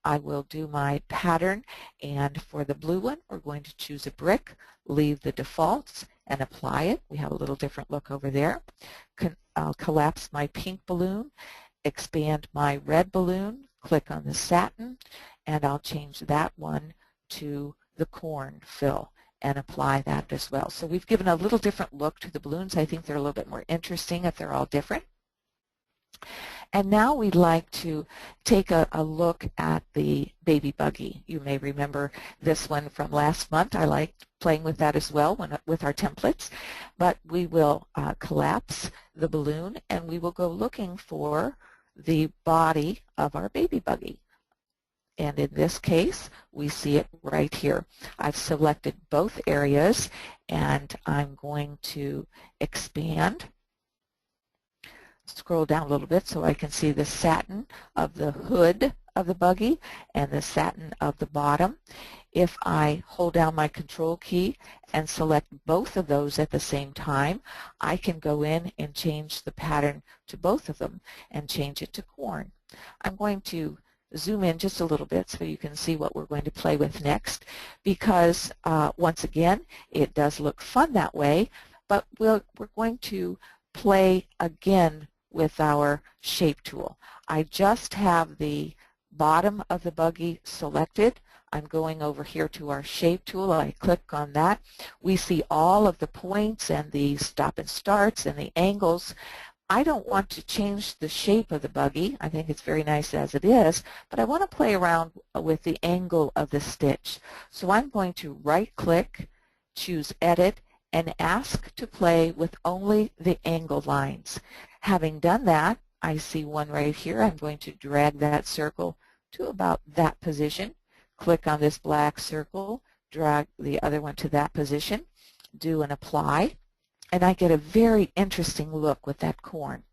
B: I will do my pattern, and for the blue one, we're going to choose a brick, leave the defaults, and apply it. We have a little different look over there. I'll collapse my pink balloon, expand my red balloon, click on the satin, and I'll change that one to the corn fill and apply that as well. So we've given a little different look to the balloons. I think they're a little bit more interesting if they're all different. And now we'd like to take a look at the baby buggy. You may remember this one from last month. I liked playing with that as well with our templates. But we will collapse the balloon and we will go looking for the body of our baby buggy. And in this case, we see it right here. I've selected both areas, and I'm going to expand, scroll down a little bit so I can see the satin of the hood of the buggy and the satin of the bottom. If I hold down my control key and select both of those at the same time, I can go in and change the pattern to both of them and change it to corn. I'm going to zoom in just a little bit so you can see what we're going to play with next, because once again, it does look fun that way, but we're going to play again with our shape tool. I just have the bottom of the buggy selected. I'm going over here to our shape tool. I click on that. We see all of the points and the stop and starts and the angles. I don't want to change the shape of the buggy. I think it's very nice as it is, but I want to play around with the angle of the stitch. So I'm going to right-click, choose Edit, and ask to play with only the angle lines. Having done that, I see one right here. I'm going to drag that circle to about that position. Click on this black circle, drag the other one to that position, do an apply, and I get a very interesting look with that corn.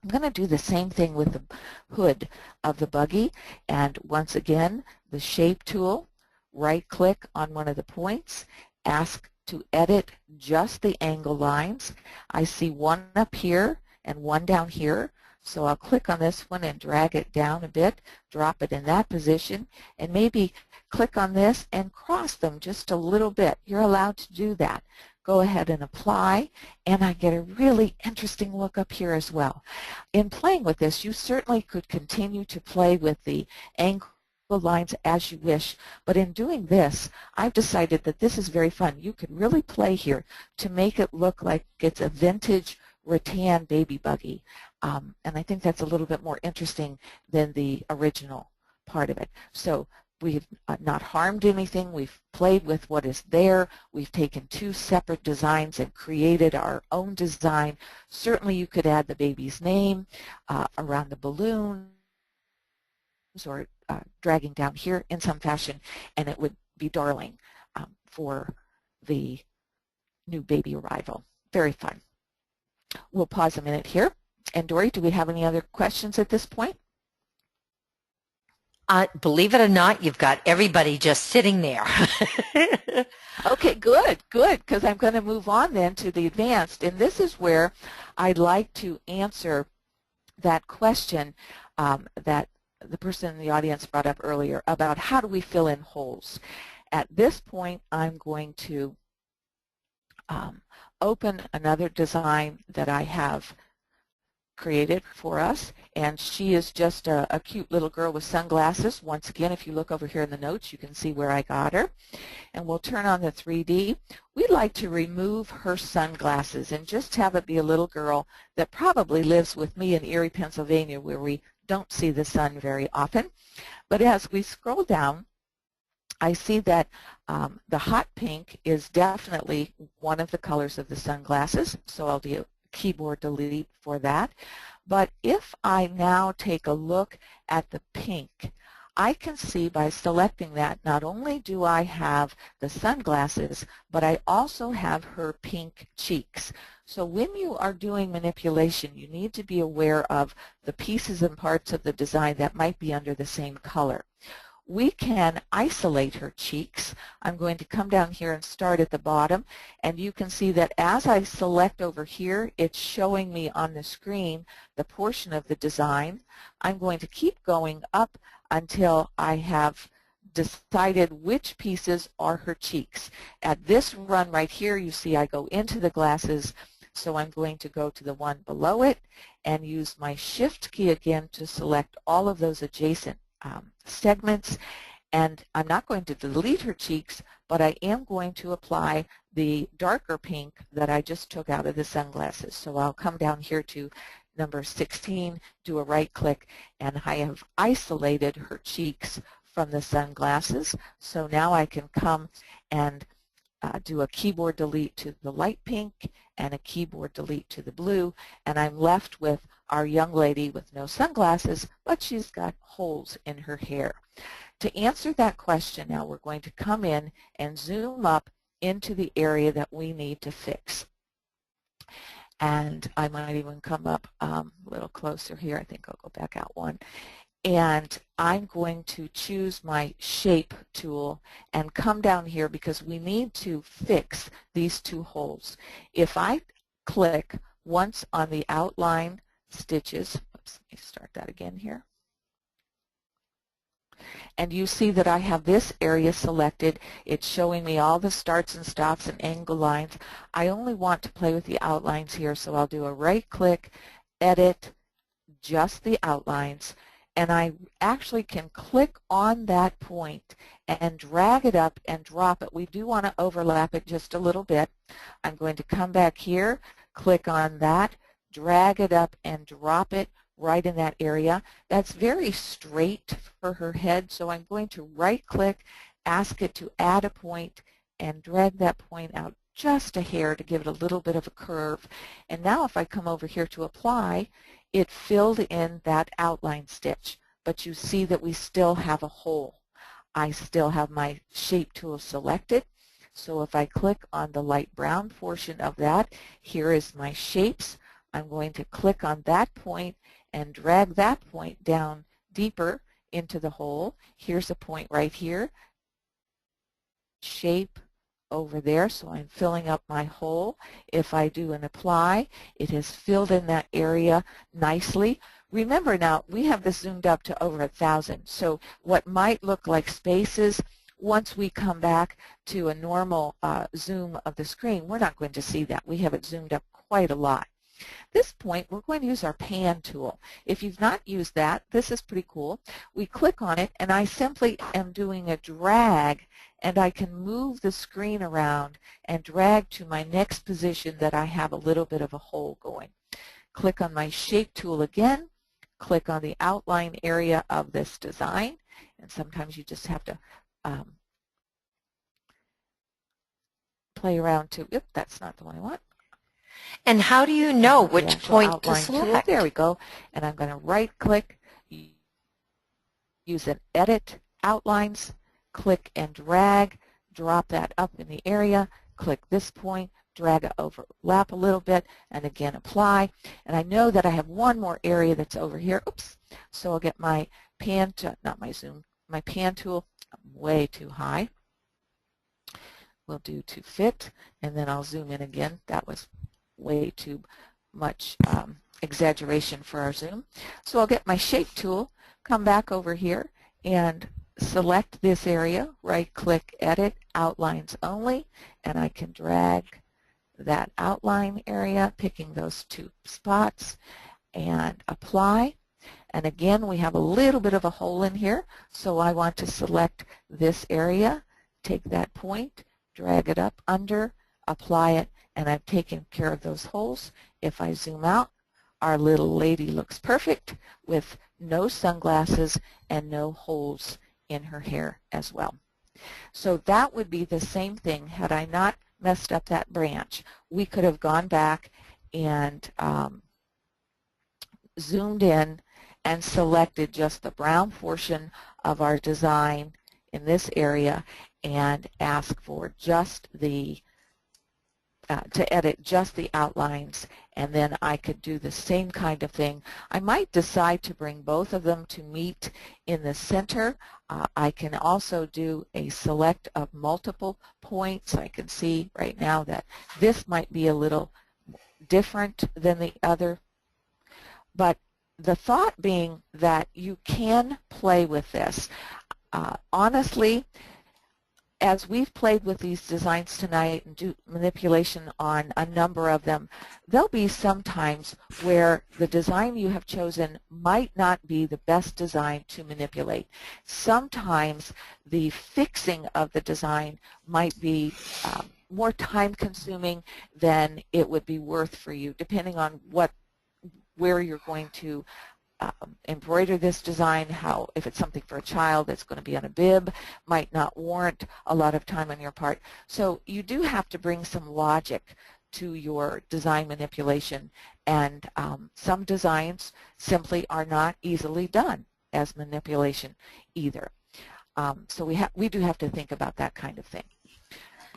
B: I'm going to do the same thing with the hood of the buggy, and once again, the shape tool, right-click on one of the points, ask to edit just the angle lines. I see one up here and one down here. So I'll click on this one and drag it down a bit, drop it in that position, and maybe click on this and cross them just a little bit. You're allowed to do that. Go ahead and apply, and I get a really interesting look up here as well. In playing with this, you certainly could continue to play with the angle lines as you wish, but in doing this, I've decided that this is very fun. You could really play here to make it look like it's a vintage rattan baby buggy. And I think that's a little bit more interesting than the original part of it. So we've not harmed anything. We've played with what is there. We've taken two separate designs and created our own design. Certainly you could add the baby's name around the balloons or dragging down here in some fashion, and it would be darling for the new baby arrival. Very fun. We'll pause a minute here. And Dory, do we have any other questions at this point?
A: Believe it or not, you've got everybody just sitting there.
B: Okay, good, because I'm going to move on then to the advanced. And this is where I'd like to answer that question that the person in the audience brought up earlier about how do we fill in holes. At this point, I'm going to open another design that I have created for us, and she is just a cute little girl with sunglasses. Once again, if you look over here in the notes, you can see where I got her. And we'll turn on the 3D. We'd like to remove her sunglasses and just have it be a little girl that probably lives with me in Erie, Pennsylvania, where we don't see the sun very often. But as we scroll down, I see that the hot pink is definitely one of the colors of the sunglasses, so I'll do keyboard delete for that. But if I now take a look at the pink, I can see by selecting that not only do I have the sunglasses, but I also have her pink cheeks. So when you are doing manipulation, you need to be aware of the pieces and parts of the design that might be under the same color. We can isolate her cheeks. I'm going to come down here and start at the bottom, and you can see that as I select over here, it's showing me on the screen the portion of the design. I'm going to keep going up until I have decided which pieces are her cheeks. At this run right here, you see I go into the glasses, so I'm going to go to the one below it and use my Shift key again to select all of those adjacent segments, and I'm not going to delete her cheeks, but I am going to apply the darker pink that I just took out of the sunglasses. So I'll come down here to number 16, do a right click, and I have isolated her cheeks from the sunglasses. So now I can come and do a keyboard delete to the light pink and a keyboard delete to the blue, and I'm left with our young lady with no sunglasses, but she's got holes in her hair. To answer that question now, we're going to come in and zoom up into the area that we need to fix. And I might even come up a little closer here. I think I'll go back out one. And I'm going to choose my shape tool and come down here because we need to fix these two holes. If I click once on the outline stitches, oops, let me start that again here. And you see that I have this area selected. It's showing me all the starts and stops and angle lines. I only want to play with the outlines here, so I'll do a right click edit just the outlines, and I actually can click on that point and drag it up and drop it. We do want to overlap it just a little bit. I'm going to come back here, click on that, drag it up and drop it right in that area. That's very straight for her head, so I'm going to right-click, ask it to add a point, and drag that point out just a hair to give it a little bit of a curve. And now if I come over here to apply, it filled in that outline stitch, but you see that we still have a hole. I still have my shape tool selected, so if I click on the light brown portion of that, here is my shapes. I'm going to click on that point and drag that point down deeper into the hole. Here's a point right here, shape over there, so I'm filling up my hole. If I do an apply, it has filled in that area nicely. Remember now, we have this zoomed up to over 1,000, so what might look like spaces, once we come back to a normal zoom of the screen, we're not going to see that. We have it zoomed up quite a lot. At this point, we're going to use our pan tool. If you've not used that, this is pretty cool. We click on it, and I simply am doing a drag, and I can move the screen around and drag to my next position that I have a little bit of a hole going. Click on my shape tool again, click on the outline area of this design, and sometimes you just have to play around to, yep, that's not the one I want.
A: And how do you know which point to select?
B: There we go. And I'm going to right-click, use an Edit Outlines, click and drag, drop that up in the area, click this point, drag it overlap a little bit, and again apply. And I know that I have one more area that's over here. Oops. So I'll get my pan, not my zoom, my pan tool. I'm way too high. We'll do to fit, and then I'll zoom in again. That was way too much exaggeration for our zoom. So I'll get my shape tool, come back over here, and select this area, right-click, edit, outlines only, and I can drag that outline area, picking those two spots, and apply. And again, we have a little bit of a hole in here, so I want to select this area, take that point, drag it up under, apply it, and I've taken care of those holes. If I zoom out, our little lady looks perfect with no sunglasses and no holes in her hair as well. So that would be the same thing had I not messed up that branch. We could have gone back and zoomed in and selected just the brown portion of our design in this area and asked for just the to edit just the outlines, and then I could do the same kind of thing. I might decide to bring both of them to meet in the center. I can also do a select of multiple points. I can see right now that this might be a little different than the other, but the thought being that you can play with this. Honestly, as we've played with these designs tonight and do manipulation on a number of them, there'll be some times where the design you have chosen might not be the best design to manipulate. Sometimes the fixing of the design might be more time-consuming than it would be worth for you, depending on where you're going to embroider this design. If it's something for a child that's going to be on a bib, might not warrant a lot of time on your part. So you do have to bring some logic to your design manipulation, and some designs simply are not easily done as manipulation either. So we do have to think about that kind of thing.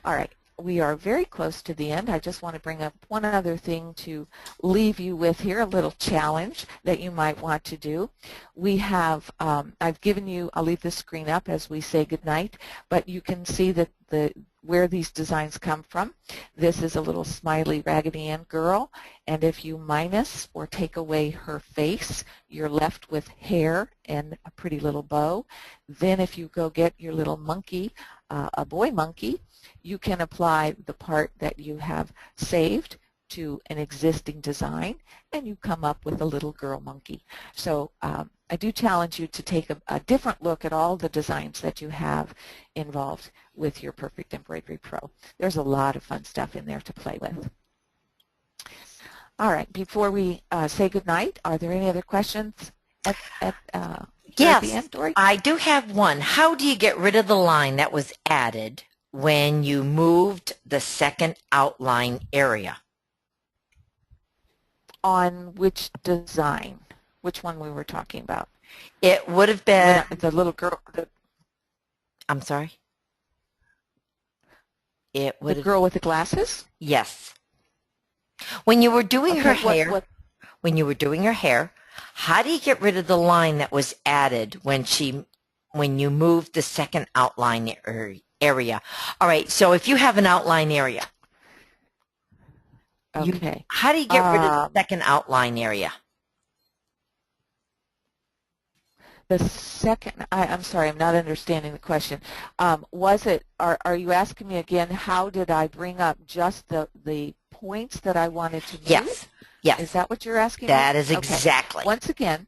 B: All right. We are very close to the end. I just want to bring up one other thing to leave you with here, a little challenge that you might want to do. We have, I've given you, I'll leave the screen up as we say goodnight, but you can see that where these designs come from. This is a little smiley Raggedy Ann girl, and if you minus or take away her face, you're left with hair and a pretty little bow. Then if you go get your little monkey, a boy monkey, you can apply the part that you have saved to an existing design, and you come up with a little girl monkey. So I do challenge you to take a different look at all the designs that you have involved with your Perfect Embroidery Pro. There's a lot of fun stuff in there to play with. All right, before we say goodnight, are there any other questions at the end, Dory?
A: I do have one. How do you get rid of the line that was added when you moved the second outline area?
B: On which design? Which one we were talking about?
A: It would have been
B: the little girl.
A: I'm sorry? It would
B: The girl with the glasses?
A: Yes. When you were doing her hair,
B: when
A: you were doing her hair, how do you get rid of the line that was added when you moved the second outline area? All right, so if you have an outline area,
B: okay,
A: how do you get rid of the second outline area?
B: The second, I'm sorry, I'm not understanding the question. Are you asking me again, how did I bring up just the points that I wanted to move?
A: Yes. Yes.
B: Is that what you're asking me?
A: That is exactly.
B: Okay. Once again,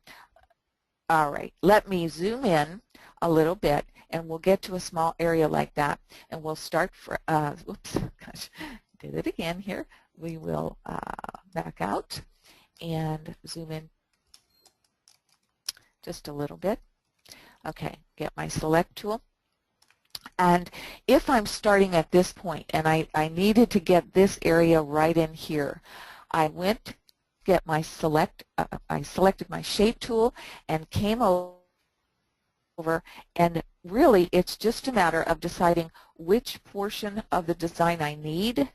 B: all right, let me zoom in a little bit, and we'll get to a small area like that, and we'll start for, whoops, gosh, did it again here. We will back out and zoom in just a little bit. Okay, get my select tool. And if I'm starting at this point and I needed to get this area right in here, I went get my I selected my shape tool and came over, and really it's just a matter of deciding which portion of the design I need,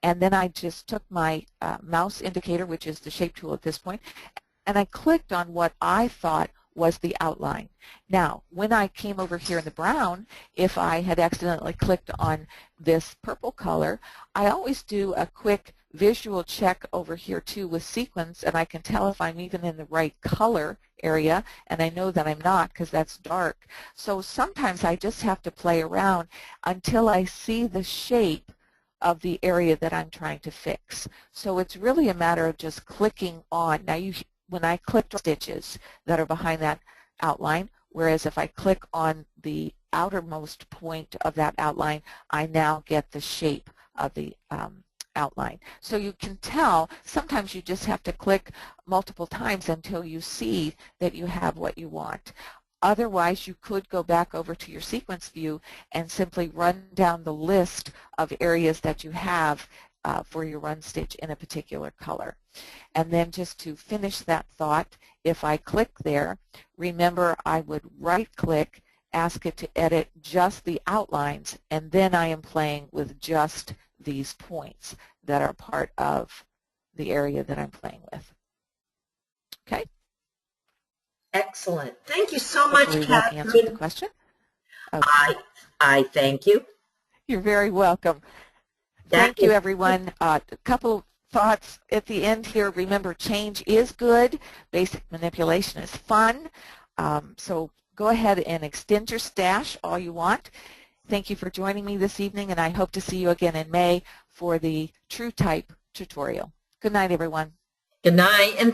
B: and then I just took my mouse indicator, which is the shape tool at this point, and I clicked on what I thought was the outline. Now, when I came over here in the brown, if I had accidentally clicked on this purple color, I always do a quick visual check over here too with sequence, and I can tell if I'm even in the right color area, and I know that I'm not because that's dark. So sometimes I just have to play around until I see the shape of the area that I'm trying to fix. So it's really a matter of just clicking on. Now, when I clicked on stitches that are behind that outline, whereas if I click on the outermost point of that outline, I now get the shape of the outline. So you can tell sometimes you just have to click multiple times until you see that you have what you want. Otherwise, you could go back over to your sequence view and simply run down the list of areas that you have for your run stitch in a particular color. And then just to finish that thought, if I click there, remember I would right-click, ask it to edit just the outlines, and then I am playing with just these points that are part of the area that I'm playing with. Okay?
A: Excellent. Thank you so much,
B: Hopefully
A: Catherine.
B: that answered the question. Okay.
A: I thank you.
B: You're very welcome. Thank you, everyone. A couple thoughts at the end here. Remember, change is good. Basic manipulation is fun. So go ahead and extend your stash all you want. Thank you for joining me this evening, and I hope to see you again in May for the True Type tutorial. Good night, everyone.
A: Good night. And